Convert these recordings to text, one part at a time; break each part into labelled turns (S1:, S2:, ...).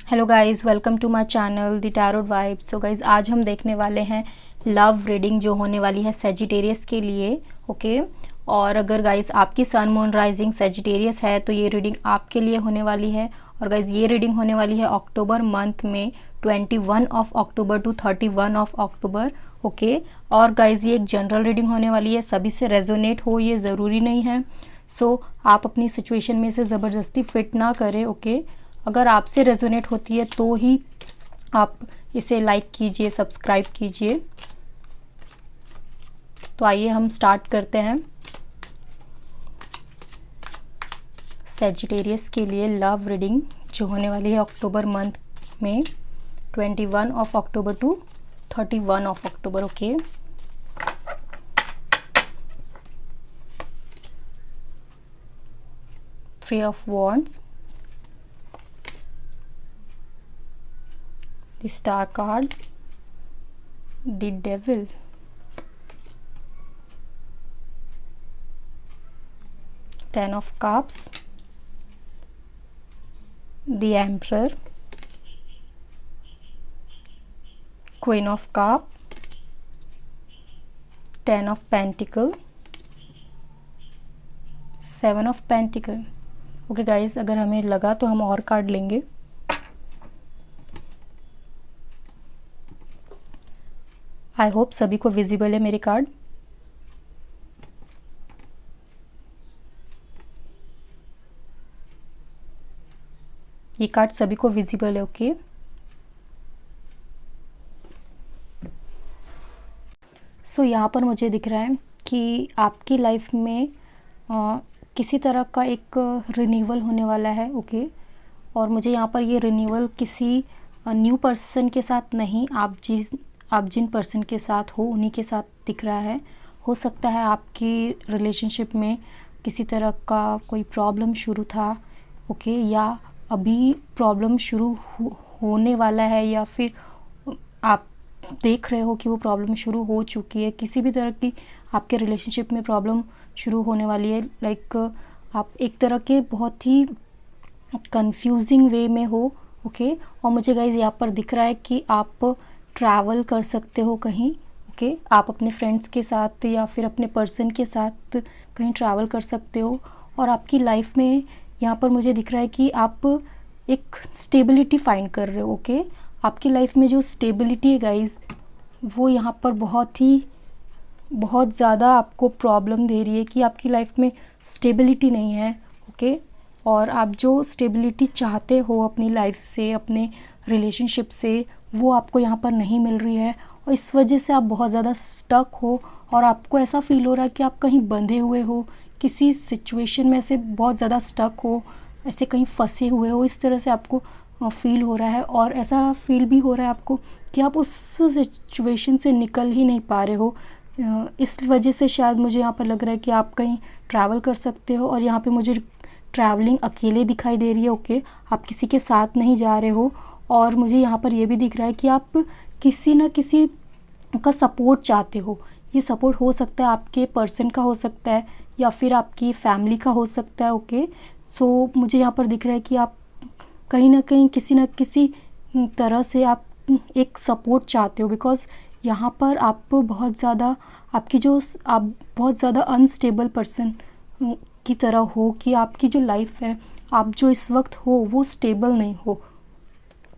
S1: Hello guys, welcome to my channel the tarot vibes. So guys, आज हम देखने वाले हैं लव रीडिंग जो होने वाली है सेजिटेरियस के लिए। ओके और अगर गाइस आपकी सन मून राइजिंग सेजिटेरियस है तो ये रीडिंग आपके लिए होने वाली है। और गाइस ये रीडिंग होने वाली है अक्टूबर मंथ में 21 of October to 31 of October. Okay और गाइस ये एक जनरल रीडिंग होने वाली है, सभी से रेजोनेट हो ये ज़रूरी नहीं है। सो आप अपनी सिचुएशन में से ज़बरदस्ती फिट ना करें। ओके अगर आपसे रेजोनेट होती है तो ही आप इसे लाइक कीजिए, सब्सक्राइब कीजिए। तो आइए हम स्टार्ट करते हैं सेजिटेरियस के लिए लव रीडिंग जो होने वाली है अक्टूबर मंथ में 21 of October to 31 of October. Okay three of wands, the star card, the devil, ten of cups, the emperor, queen of cup, ten of pentacle, seven of pentacle। Okay guys, अगर हमें लगा तो हम और card लेंगे। I hope सभी को visible है मेरे कार्ड। ये कार्ड सभी को विजिबल है। ओके सो यहाँ पर मुझे दिख रहा है कि आपकी लाइफ में किसी तरह का एक रिन्यूअल होने वाला है। ओके और मुझे यहाँ पर ये रिन्यूअल किसी न्यू पर्सन के साथ नहीं, आप जिन पर्सन के साथ हो उन्हीं के साथ दिख रहा है। हो सकता है आपकी रिलेशनशिप में किसी तरह का कोई प्रॉब्लम शुरू था। ओके या अभी प्रॉब्लम शुरू होने वाला है, या फिर आप देख रहे हो कि वो प्रॉब्लम शुरू हो चुकी है। किसी भी तरह की आपके रिलेशनशिप में प्रॉब्लम शुरू होने वाली है। लाइक आप एक तरह के बहुत ही कंफ्यूजिंग वे में हो। ओके और मुझे गाइज यहाँ पर दिख रहा है कि आप ट्रैवल कर सकते हो कहीं। ओके आप अपने फ्रेंड्स के साथ या फिर अपने पर्सन के साथ कहीं ट्रैवल कर सकते हो। और आपकी लाइफ में यहाँ पर मुझे दिख रहा है कि आप एक स्टेबिलिटी फाइंड कर रहे हो। ओके आपकी लाइफ में जो स्टेबिलिटी है गाइज, वो यहाँ पर बहुत ज़्यादा आपको प्रॉब्लम दे रही है कि आपकी लाइफ में स्टेबिलिटी नहीं है। ओके और आप जो स्टेबिलिटी चाहते हो अपनी लाइफ से, अपने रिलेशनशिप से, वो आपको यहाँ पर नहीं मिल रही है। और इस वजह से आप बहुत ज़्यादा स्टक हो और आपको ऐसा फील हो रहा है कि आप कहीं बंधे हुए हो, किसी सिचुएशन में ऐसे बहुत ज़्यादा स्टक हो, ऐसे कहीं फंसे हुए हो। इस तरह से आपको फील हो रहा है और ऐसा फील भी हो रहा है आपको कि आप उस सिचुएशन से निकल ही नहीं पा रहे हो। इस वजह से शायद मुझे यहाँ पर लग रहा है कि आप कहीं ट्रैवल कर सकते हो। और यहाँ पे मुझे ट्रैवलिंग अकेले दिखाई दे रही है। ओके आप किसी के साथ नहीं जा रहे हो। और मुझे यहाँ पर ये भी दिख रहा है कि आप किसी न किसी का सपोर्ट चाहते हो। ये सपोर्ट हो सकता है आपके पर्सन का, हो सकता है या फिर आपकी फैमिली का हो सकता है। ओके सो मुझे यहाँ पर दिख रहा है कि आप कहीं ना कहीं किसी न किसी तरह से आप एक सपोर्ट चाहते हो। बिकॉज़ यहाँ पर आप बहुत ज़्यादा आप बहुत ज़्यादा अनस्टेबल पर्सन की तरह हो कि आपकी जो लाइफ है, आप जो इस वक्त हो वो स्टेबल नहीं हो।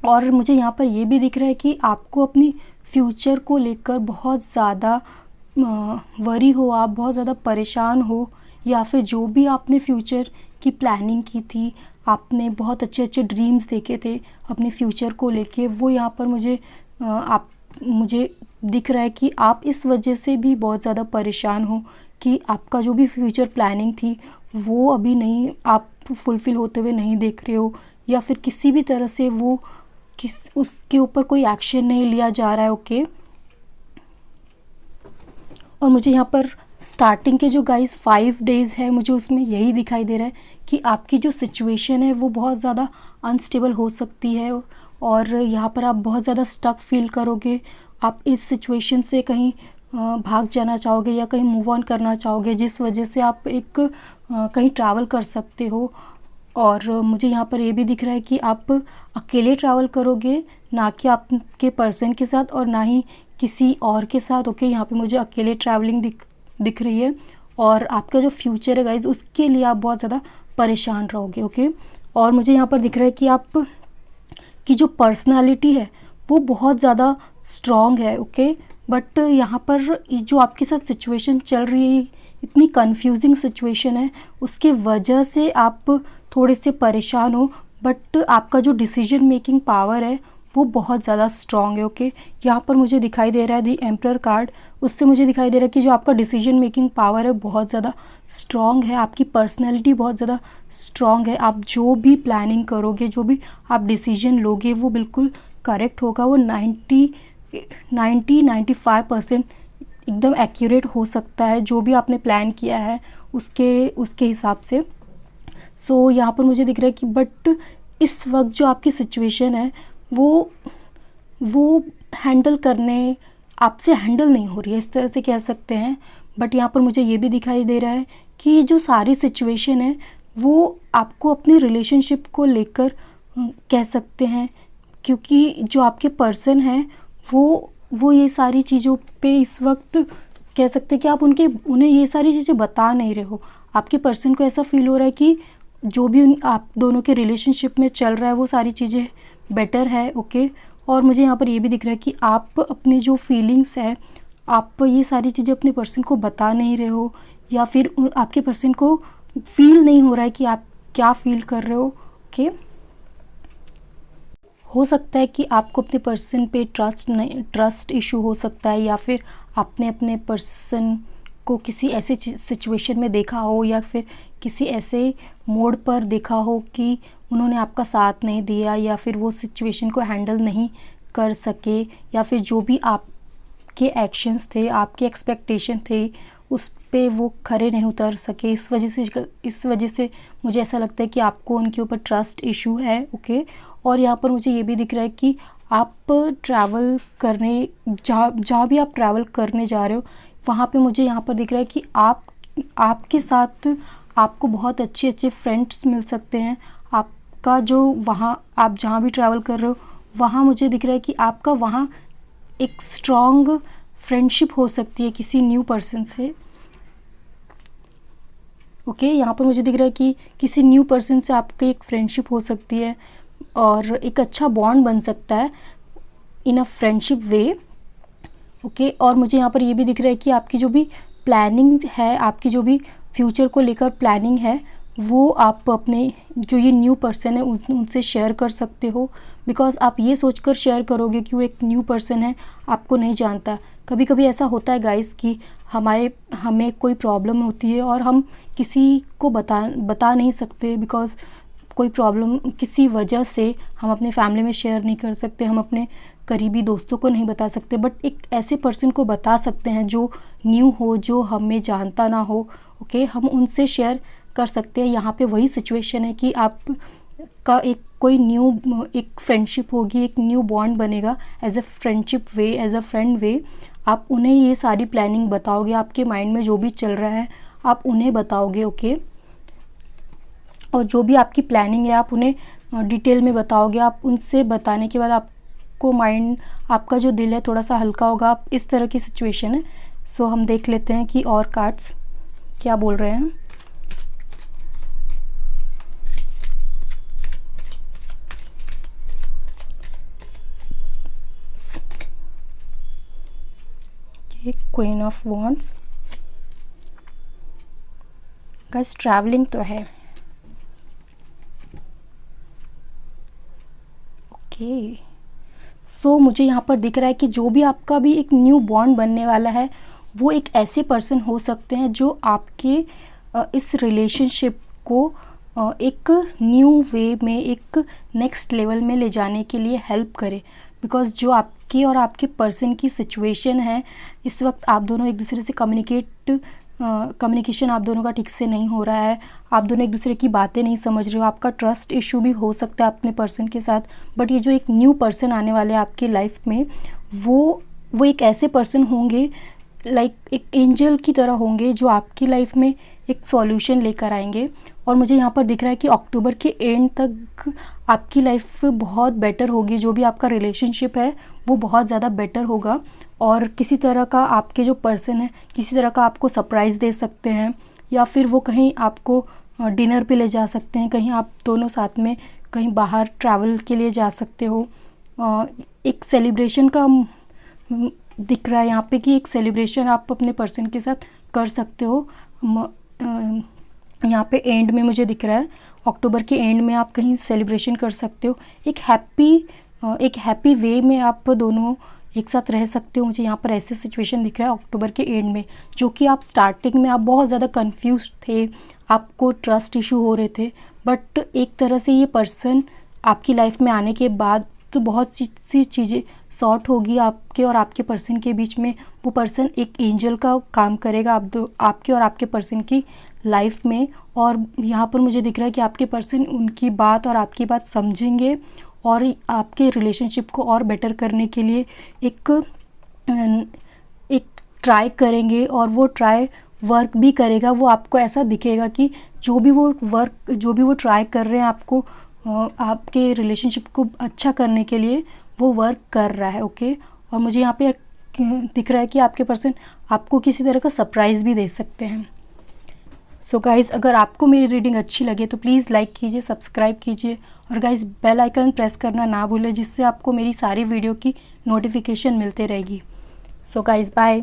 S1: और मुझे यहाँ पर ये भी दिख रहा है कि आपको अपनी फ्यूचर को लेकर बहुत ज़्यादा वरी हो, आप बहुत ज़्यादा परेशान हो। या फिर जो भी आपने फ्यूचर की प्लानिंग की थी, आपने बहुत अच्छे अच्छे ड्रीम्स देखे थे अपने फ्यूचर को लेके, वो यहाँ पर मुझे दिख रहा है कि आप इस वजह से भी बहुत ज़्यादा परेशान हो कि आपका जो भी फ्यूचर प्लानिंग थी वो अभी नहीं, आप फुलफ़िल होते हुए नहीं देख रहे हो, या फिर किसी भी तरह से वो उसके ऊपर कोई एक्शन नहीं लिया जा रहा है। ओके और मुझे यहाँ पर स्टार्टिंग के जो गाइस 5 डेज़ है, मुझे उसमें यही दिखाई दे रहा है कि आपकी जो सिचुएशन है वो बहुत ज़्यादा अनस्टेबल हो सकती है। और यहाँ पर आप बहुत ज़्यादा स्टक फील करोगे। आप इस सिचुएशन से कहीं भाग जाना चाहोगे या कहीं मूव ऑन करना चाहोगे, जिस वजह से आप एक कहीं ट्रैवल कर सकते हो। और मुझे यहाँ पर ये भी दिख रहा है कि आप अकेले ट्रैवल करोगे, ना कि आपके पर्सन के साथ और ना ही किसी और के साथ। ओके, यहाँ पे मुझे अकेले ट्रैवलिंग दिख रही है। और आपका जो फ्यूचर है गाइज, उसके लिए आप बहुत ज़्यादा परेशान रहोगे। ओके, और मुझे यहाँ पर दिख रहा है कि आप की जो पर्सनालिटी है वो बहुत ज़्यादा स्ट्रॉन्ग है। ओके, बट यहाँ पर जो आपके साथ सिचुएशन चल रही है, इतनी कंफ्यूजिंग सिचुएशन है, उसके वजह से आप थोड़े से परेशान हो, बट आपका जो डिसीजन मेकिंग पावर है वो बहुत ज़्यादा स्ट्रॉन्ग है। ओके, यहाँ पर मुझे दिखाई दे रहा है दी एम्परर कार्ड, उससे मुझे दिखाई दे रहा है कि जो आपका डिसीजन मेकिंग पावर है बहुत ज़्यादा स्ट्रॉन्ग है, आपकी पर्सनैलिटी बहुत ज़्यादा स्ट्रॉन्ग है। आप जो भी प्लानिंग करोगे, जो भी आप डिसीजन लोगे, वो बिल्कुल करेक्ट होगा। वो 95% एकदम एक्यूरेट हो सकता है, जो भी आपने प्लान किया है उसके हिसाब से। सो यहाँ पर मुझे दिख रहा है कि बट इस वक्त जो आपकी सिचुएशन है वो हैंडल करने आपसे हैंडल नहीं हो रही है, इस तरह से कह सकते हैं। बट यहाँ पर मुझे ये भी दिखाई दे रहा है कि जो सारी सिचुएशन है वो आपको अपने रिलेशनशिप को लेकर कह सकते हैं, क्योंकि जो आपके पर्सन हैं वो ये सारी चीज़ों पे इस वक्त कह सकते हैं कि आप उन्हें ये सारी चीज़ें बता नहीं रहे हो। आपके पर्सन को ऐसा फील हो रहा है कि जो भी आप दोनों के रिलेशनशिप में चल रहा है वो सारी चीज़ें बेटर है। ओके, और मुझे यहाँ पर ये भी दिख रहा है कि आप अपनी जो फीलिंग्स है, आप ये सारी चीज़ें अपने पर्सन को बता नहीं रहे हो, या फिर आपके पर्सन को फील नहीं हो रहा है कि आप क्या फील कर रहे हो। ओके, हो सकता है कि आपको अपने पर्सन पे ट्रस्ट इशू हो सकता है, या फिर आपने अपने पर्सन को किसी ऐसे सिचुएशन में देखा हो, या फिर किसी ऐसे मोड पर देखा हो कि उन्होंने आपका साथ नहीं दिया, या फिर वो सिचुएशन को हैंडल नहीं कर सके, या फिर जो भी आपके एक्शंस थे, आपके एक्सपेक्टेशन थे, उस पे वो खरे नहीं उतर सके। इस वजह से मुझे ऐसा लगता है कि आपको उनके ऊपर ट्रस्ट इशू है। ओके, और यहाँ पर मुझे ये भी दिख रहा है कि आप ट्रैवल करने जहाँ भी आप ट्रैवल करने जा रहे हो, वहाँ पे मुझे यहाँ पर दिख रहा है कि आपके साथ आपको बहुत अच्छे फ्रेंड्स मिल सकते हैं। आपका जो वहाँ आप जहाँ भी ट्रैवल कर रहे हो, वहाँ मुझे दिख रहा है कि आपका वहाँ एक स्ट्रॉन्ग फ्रेंडशिप हो सकती है किसी न्यू पर्सन से। ओके, यहाँ पर मुझे दिख रहा है कि किसी न्यू पर्सन से आपकी एक फ्रेंडशिप हो सकती है और एक अच्छा बॉन्ड बन सकता है इन अ फ्रेंडशिप वे। ओके, और मुझे यहाँ पर ये भी दिख रहा है कि आपकी जो भी प्लानिंग है, आपकी जो भी फ्यूचर को लेकर प्लानिंग है, वो आप अपने जो ये न्यू पर्सन है उनसे शेयर कर सकते हो। बिकॉज़ आप ये सोचकर शेयर करोगे कि वो एक न्यू पर्सन है, आपको नहीं जानता। कभी कभी ऐसा होता है गाइस कि हमें कोई प्रॉब्लम होती है और हम किसी को बता नहीं सकते, बिकॉज़ कोई प्रॉब्लम किसी वजह से हम अपने फैमिली में शेयर नहीं कर सकते, हम अपने करीबी दोस्तों को नहीं बता सकते, बट एक ऐसे पर्सन को बता सकते हैं जो न्यू हो, जो हमें जानता ना हो। ओके, हम उनसे शेयर कर सकते हैं। यहाँ पे वही सिचुएशन है कि आप का एक फ्रेंडशिप होगी, एक न्यू बॉन्ड बनेगा as a friendship way, as a friend way. आप उन्हें ये सारी प्लानिंग बताओगे, आपके माइंड में जो भी चल रहा है आप उन्हें बताओगे। ओके, और जो भी आपकी प्लानिंग है आप उन्हें डिटेल में बताओगे। आप उनसे बताने के बाद आपको आपका जो दिल है थोड़ा सा हल्का होगा। आप इस तरह की सिचुएशन है। सो हम देख लेते हैं कि और कार्ड्स क्या बोल रहे हैं। Queen of wands, guys travelling तो है। ओके, सो मुझे यहाँ पर दिख रहा है कि जो भी आपका भी एक न्यू बॉन्ड बनने वाला है, वो एक ऐसे पर्सन हो सकते हैं जो आपके इस रिलेशनशिप को एक न्यू वे में, एक नेक्स्ट लेवल में ले जाने के लिए हेल्प करे। बिकॉज़ जो आपके और आपके पर्सन की सिचुएशन है, इस वक्त आप दोनों एक दूसरे से कम्युनिकेशन आप दोनों का ठीक से नहीं हो रहा है, आप दोनों एक दूसरे की बातें नहीं समझ रहे हो, आपका ट्रस्ट इशू भी हो सकता है अपने पर्सन के साथ। बट ये जो एक न्यू पर्सन आने वाले हैं आपकी लाइफ में, वो एक ऐसे पर्सन होंगे, लाइक एक एंजल की तरह होंगे, जो आपकी लाइफ में एक सॉल्यूशन लेकर आएंगे। और मुझे यहाँ पर दिख रहा है कि अक्टूबर के एंड तक आपकी लाइफ बहुत बेटर होगी। जो भी आपका रिलेशनशिप है वो बहुत ज़्यादा बेटर होगा, और किसी तरह का आपके जो पर्सन है किसी तरह का आपको सरप्राइज़ दे सकते हैं, या फिर वो कहीं आपको डिनर पे ले जा सकते हैं, कहीं आप दोनों साथ में कहीं बाहर ट्रैवल के लिए जा सकते हो। एक सेलिब्रेशन का दिख रहा है यहाँ पे कि एक सेलिब्रेशन आप अपने पर्सन के साथ कर सकते हो। यहाँ पे एंड में मुझे दिख रहा है अक्टूबर के एंड में आप कहीं सेलिब्रेशन कर सकते हो। एक हैप्पी वे में आप दोनों एक साथ रह सकते हो। मुझे यहाँ पर ऐसे सिचुएशन दिख रहा है अक्टूबर के एंड में, जो कि आप स्टार्टिंग में आप बहुत ज़्यादा कंफ्यूज थे, आपको ट्रस्ट इशू हो रहे थे, बट एक तरह से ये पर्सन आपकी लाइफ में आने के बाद तो बहुत सी चीज़ें सॉर्ट होगी आपके और आपके पर्सन के बीच में। वो पर्सन एक एंजल का काम करेगा आपके और आपके पर्सन की लाइफ में। और यहाँ पर मुझे दिख रहा है कि आपके पर्सन उनकी बात और आपकी बात समझेंगे और आपके रिलेशनशिप को और बेटर करने के लिए एक ट्राई करेंगे, और वो ट्राई वर्क भी करेगा। वो आपको ऐसा दिखेगा कि जो भी वो ट्राई कर रहे हैं आपको आपके रिलेशनशिप को अच्छा करने के लिए वो वर्क कर रहा है। ओके, और मुझे यहाँ पे दिख रहा है कि आपके पर्सन आपको किसी तरह का सरप्राइज़ भी दे सकते हैं। सो गाइज़, अगर आपको मेरी रीडिंग अच्छी लगे तो प्लीज़ लाइक कीजिए, सब्सक्राइब कीजिए, और गाइज़ बेल आइकन प्रेस करना ना भूलें, जिससे आपको मेरी सारी वीडियो की नोटिफिकेशन मिलते रहेगी। So guys, bye.